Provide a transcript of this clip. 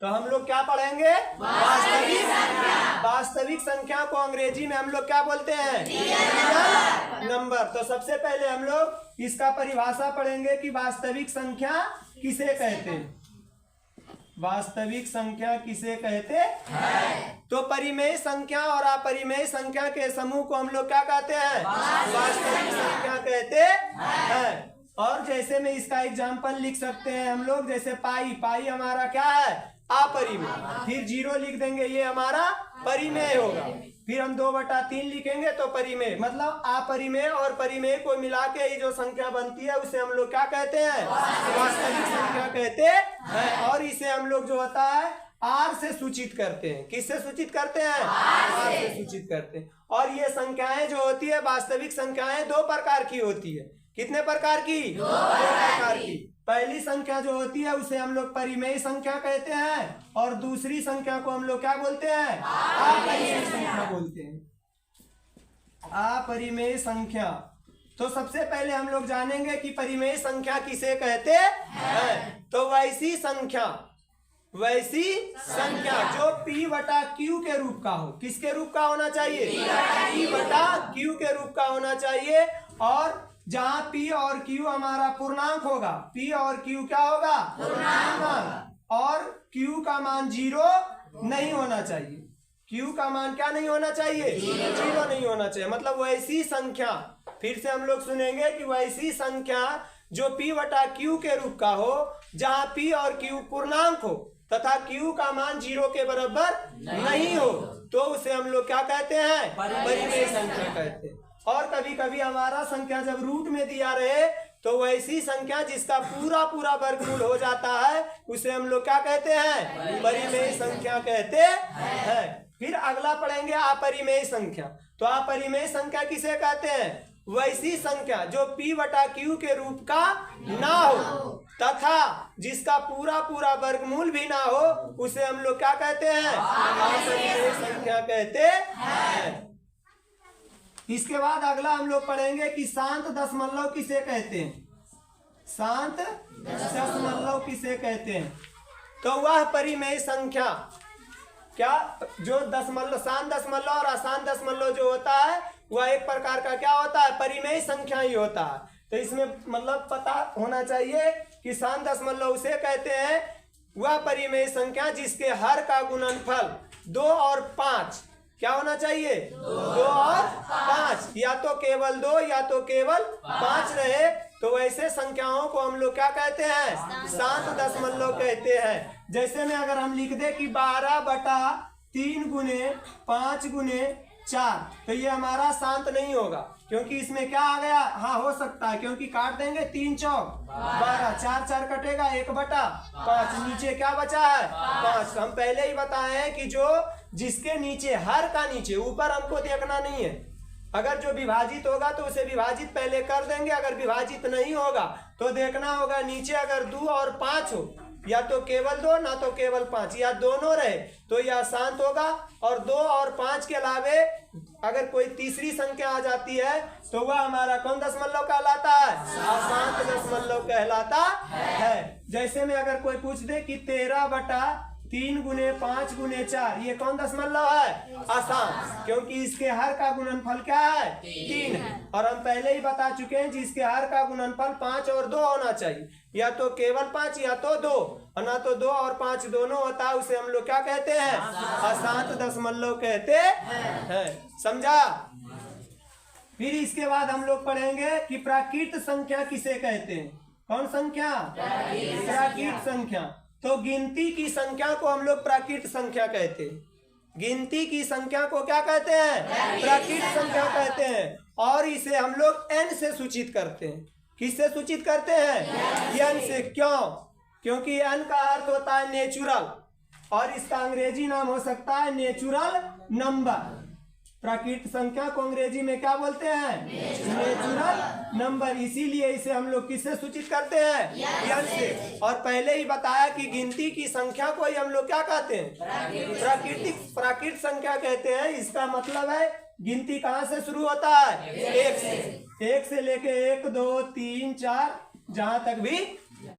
तो हम लोग क्या पढ़ेंगे? वास्तविक संख्या। वास्तविक संख्या को अंग्रेजी में हम लोग क्या बोलते हैं? Real number. तो सबसे पहले हम लोग इसका परिभाषा पढ़ेंगे कि वास्तविक संख्या किसे कहते हैं। वास्तविक संख्या किसे कहते हैं? तो परिमेय संख्या और अपरिमेय संख्या के समूह को हम लोग क्या कहते हैं? वास्तविक संख्या कहते हैं। और जैसे में इसका एग्जाम्पल लिख सकते हैं हम लोग, जैसे पाई। पाई हमारा क्या है? अपरिमेय। फिर 0 लिख देंगे, ये हमारा परिमेय होगा। फिर हम 2/3 लिखेंगे तो परिमेय। मतलब अपरिमेय और परिमेय को मिला के ये जो संख्या बनती है उसे हम लोग क्या कहते हैं? वास्तविक संख्या कहते हैं। और इसे हम लोग जो होता है आर से सूचित करते हैं। किससे सूचित करते हैं? आर से सूचित करते हैं। और ये संख्याएं जो होती है, वास्तविक संख्याएं 2 प्रकार की होती है। कितने प्रकार की? 2 प्रकार की। पहली संख्या जो होती है उसे हम लोग परिमेय संख्या कहते हैं, और दूसरी संख्या को हम लोग क्या बोलते हैं? अपरिमेय संख्या बोलते हैं। अपरिमेय संख्या। तो सबसे पहले हम लोग जानेंगे कि परिमेय संख्या किसे कहते हैं। तो वैसी संख्या जो P/Q के रूप का हो। किसके रूप का होना चाहिए? P/Q के रूप का होना चाहिए। और जहां P और Q हमारा पूर्णांक होगा, P और Q क्या होगा? पूर्णांक। और Q का मान 0 नहीं होना चाहिए। Q का मान क्या नहीं होना चाहिए? 0 नहीं होना चाहिए। मतलब वैसी संख्या, फिर से हम लोग सुनेंगे कि वैसी संख्या जो P/Q के रूप का हो, जहां P और Q पूर्णांक हो तथा Q का मान 0 के बराबर नहीं हो, तो उसे हम लोग क्या कहते हैं? परिमेय संख्या कहते हैं। और कभी कभी हमारा संख्या जब रूट में दिया रहे तो वैसी संख्या जिसका पूरा वर्गमूल हो जाता है उसे हम लोग क्या कहते हैं? परिमेय संख्या कहते हैं। फिर अगला पढ़ेंगे अपरिमेय संख्या। तो अपरिमेय संख्या किसे कहते हैं? वैसी संख्या जो P/Q के रूप का ना हो तथा जिसका पूरा वर्गमूल भी ना हो, उसे हम लोग क्या कहते हैं? अपरिमेय संख्या कहते हैं। इसके बाद अगला हम लोग पढ़ेंगे कि शांत दशमलव किसे कहते हैं। शांत दशमलव किसे कहते हैं? तो वह परिमेय संख्या क्या जो दशमलव, शांत दशमलव और अशांत दशमलव जो होता है वह एक प्रकार का क्या होता है? परिमेय संख्या ही होता है। तो इसमें मतलब पता होना चाहिए कि शांत दशमलव उसे कहते हैं वह परिमेय संख्या जिसके हर का गुणनफल 2 और 5 क्या होना चाहिए? 2 और 5, या तो केवल 2 या तो केवल 5 रहे, तो वैसे संख्याओं को हम लोग क्या कहते हैं? शांत दशमलव कहते हैं। जैसे में अगर हम लिख दे कि 12/3 गुने 5 गुने 4, तो ये हमारा शांत नहीं होगा, क्योंकि इसमें क्या आ गया? हाँ, हो सकता है, क्योंकि काट देंगे 3 चौक 12, 4 4 कटेगा 1/5, नीचे क्या बचा है? 5। हम पहले ही बताए हैं कि जो जिसके नीचे, हर का नीचे, ऊपर हमको देखना नहीं है। अगर जो विभाजित होगा तो उसे विभाजित पहले कर देंगे, अगर विभाजित नहीं होगा तो देखना होगा नीचे अगर 2 और 5 हो, या तो केवल 2 ना तो केवल 5, या दोनों रहे तो यह शांत होगा। और 2 और 5 के अलावे अगर कोई तीसरी संख्या आ जाती है तो वह हमारा कौन दशमलव कहलाता है? अशांत दशमलव कहलाता है। जैसे में अगर कोई पूछ दे कि 13/3 गुने 5 गुने 4, ये कौन दशमलव है? अशांत, क्योंकि इसके हर का गुणनफल क्या है? 3 है। और हम पहले ही बता चुके हैं जिसके हर का गुणनफल 5 और 2 होना चाहिए, या तो केवल 5 या तो 2, और ना तो 2 और 5 दोनों होता है, उसे हम लोग क्या कहते हैं? अशांत दशमलव कहते हैं। समझा? फिर इसके बाद हम लोग पढ़ेंगे कि प्राकृत संख्या किसे कहते हैं। कौन संख्या? प्राकृत संख्या। तो गिनती की संख्या को हम लोग प्राकृत संख्या कहते हैं। गिनती की संख्या को क्या कहते हैं? प्राकृत संख्या कहते हैं। और इसे हम लोग n से सूचित करते हैं। किससे सूचित करते हैं? n से। क्यों? क्योंकि n का अर्थ होता है नेचुरल, और इसका अंग्रेजी नाम हो सकता है नेचुरल नंबर। प्राकृत संख्या को अंग्रेजी में क्या बोलते हैं? Natural number. इसीलिए इसे हम लोग किससे सूचित करते हैं? n से। और पहले ही बताया कि गिनती की संख्या को ही हम लोग क्या कहते हैं? प्राकृत संख्या कहते हैं। इसका मतलब है गिनती कहाँ से शुरू होता है? 1 से। 1 से लेके 1 2 3 4 जहां तक भी